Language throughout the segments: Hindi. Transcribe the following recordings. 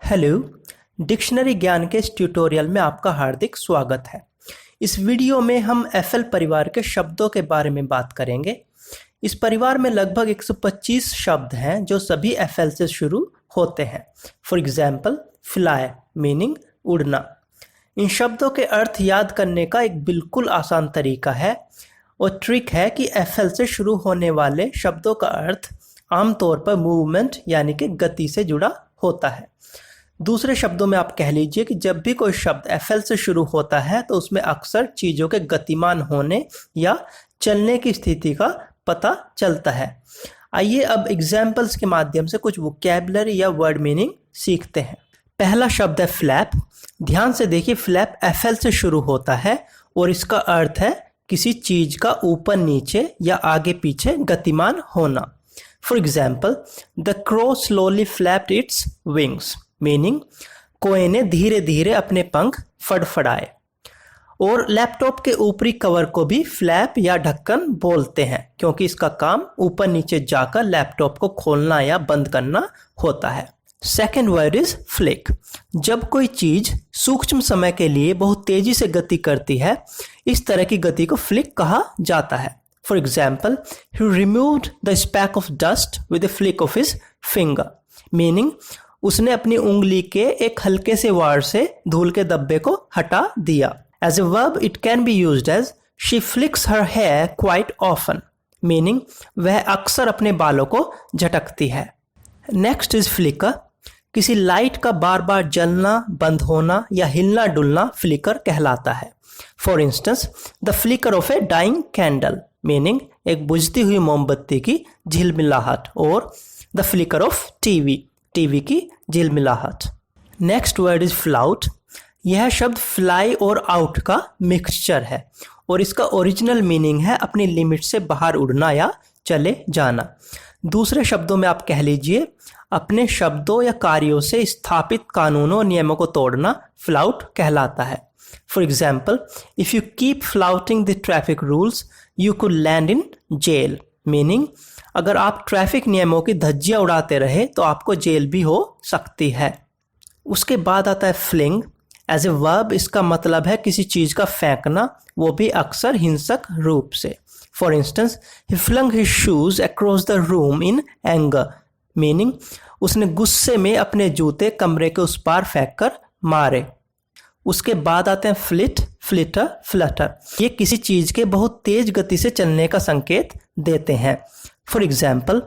हेलो। डिक्शनरी ज्ञान के इस ट्यूटोरियल में आपका हार्दिक स्वागत है। इस वीडियो में हम एफएल परिवार के शब्दों के बारे में बात करेंगे। इस परिवार में लगभग 125 शब्द हैं जो सभी एफएल से शुरू होते हैं। फॉर एग्जाम्पल, फ्लाई मीनिंग उड़ना। इन शब्दों के अर्थ याद करने का एक बिल्कुल आसान तरीका है और ट्रिक है कि एफएल से शुरू होने वाले शब्दों का अर्थ आमतौर पर मूवमेंट यानी कि गति से जुड़ा होता है। दूसरे शब्दों में आप कह लीजिए कि जब भी कोई शब्द एफएल से शुरू होता है तो उसमें अक्सर चीज़ों के गतिमान होने या चलने की स्थिति का पता चलता है। आइए अब एग्जाम्पल्स के माध्यम से कुछ वोकैबुलरी या वर्ड मीनिंग सीखते हैं। पहला शब्द है फ्लैप। ध्यान से देखिए, फ्लैप एफएल से शुरू होता है और इसका अर्थ है किसी चीज़ का ऊपर नीचे या आगे पीछे गतिमान होना। For example, the crow slowly flapped its wings meaning कोए ने धीरे धीरे अपने पंख फड़फड़ाए। और लैपटॉप के ऊपरी कवर को भी फ्लैप या ढक्कन बोलते हैं क्योंकि इसका काम ऊपर नीचे जाकर लैपटॉप को खोलना या बंद करना होता है। Second word is flick. जब कोई चीज सूक्ष्म समय के लिए बहुत तेजी से गति करती है, इस तरह की गति को फ्लिक कहा जाता है। For example, he removed the SPAC of dust with a flick of his finger meaning उसने अपनी उंगली के एक हल्के से वार से धूल के धब्बे को हटा दिया। As a verb it can be used as she flicks her hair quite often meaning वह अक्सर अपने बालों को झटकती है। Next is flicker. किसी लाइट का बार बार जलना, बंद होना या हिलना डुलना फ्लिकर कहलाता है। For instance, the flicker of a dying candle meaning एक बुझती हुई मोमबत्ती की झिलमिलाहट। और द फ्लिकर ऑफ टीवी की झिलमिलाहट। Next word is flout. यह शब्द फ्लाई और आउट का मिक्सचर है और इसका ओरिजिनल मीनिंग है अपनी लिमिट से बाहर उड़ना या चले जाना। दूसरे शब्दों में आप कह लीजिए अपने शब्दों या कार्यों से स्थापित कानूनों और नियमों को तोड़ना फ्लाउट कहलाता है। For example, if you keep flouting the traffic rules you could land in jail meaning अगर आप ट्रैफिक नियमों की धज्जियां उड़ाते रहे तो आपको जेल भी हो सकती है। उसके बाद आता है फ्लिंग। एज ए वर्ब इसका मतलब है किसी चीज़ का फेंकना, वो भी अक्सर हिंसक रूप से। For instance, he flung his shoes across the room in anger meaning उसने गुस्से में अपने जूते कमरे के उस पार फेंक कर मारे। उसके बाद आते हैं फ्लिट, फ्लिटर, फ्लटर। ये किसी चीज़ के बहुत तेज गति से चलने का संकेत देते हैं। For example,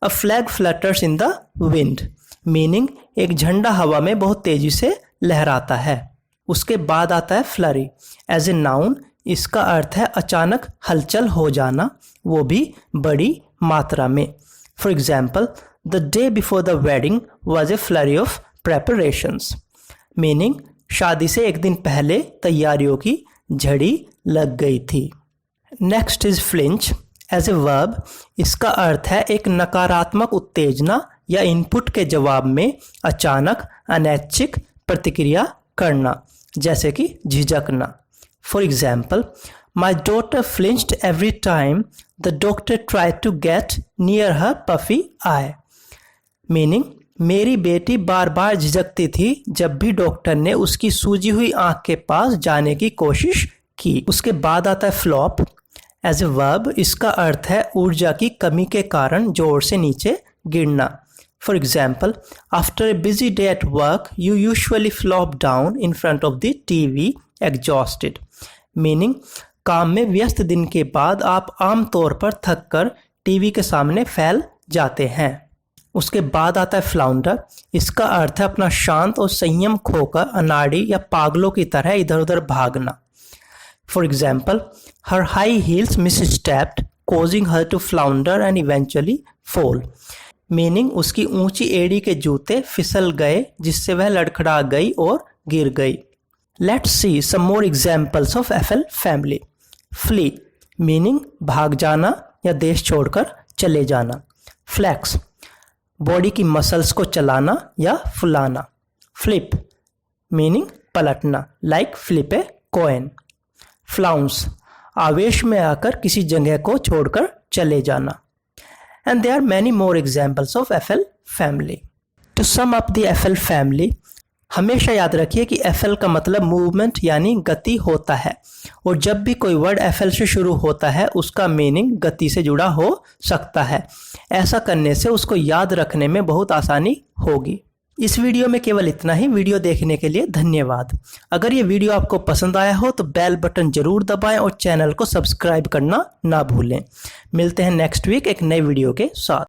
a flag flutters in the wind meaning एक झंडा हवा में बहुत तेजी से लहराता है। उसके बाद आता है फ्लरी। एज ए नाउन इसका अर्थ है अचानक हलचल हो जाना, वो भी बड़ी मात्रा में। For example, the day before the wedding was a flurry of preparations meaning शादी से एक दिन पहले तैयारियों की झड़ी लग गई थी। Next is flinch. As a verb इसका अर्थ है एक नकारात्मक उत्तेजना या इनपुट के जवाब में अचानक अनैच्छिक प्रतिक्रिया करना, जैसे कि झिझकना। For example, my daughter flinched every time the doctor tried to get near her puffy eye meaning मेरी बेटी बार बार झिझकती थी जब भी डॉक्टर ने उसकी सूजी हुई आंख के पास जाने की कोशिश की। उसके बाद आता है फ्लॉप। एज ए वर्ब इसका अर्थ है ऊर्जा की कमी के कारण जोर से नीचे गिरना। For example, after a busy day at work you usually flop down in front of the TV exhausted meaning काम में व्यस्त दिन के बाद आप आमतौर पर थक कर टीवी के सामने फैल जाते हैं। उसके बाद आता है फ्लाउंडर। इसका अर्थ है अपना शांत और संयम खोकर अनाड़ी या पागलों की तरह इधर उधर भागना। For example, her high heels misstepped causing her to flounder and eventually fall meaning उसकी ऊंची एड़ी के जूते फिसल गए जिससे वह लड़खड़ा गई और गिर गई। Let's see some more examples of FL family. Flee meaning भाग जाना या देश छोड़कर चले जाना। फ्लैक्स बॉडी की मसल्स को चलाना या फुलाना। फ्लिप मीनिंग पलटना, like flip a coin. Flounce आवेश में आकर किसी जगह को छोड़कर चले जाना। And there are many more examples of FL family. To sum up the FL family, हमेशा याद रखिए कि एफएल का मतलब मूवमेंट यानी गति होता है, और जब भी कोई वर्ड एफएल से शुरू होता है उसका मीनिंग गति से जुड़ा हो सकता है। ऐसा करने से उसको याद रखने में बहुत आसानी होगी। इस वीडियो में केवल इतना ही। वीडियो देखने के लिए धन्यवाद। अगर ये वीडियो आपको पसंद आया हो तो बेल बटन जरूर दबाएं और चैनल को सब्सक्राइब करना ना भूलें। मिलते हैं नेक्स्ट वीक एक नए वीडियो के साथ।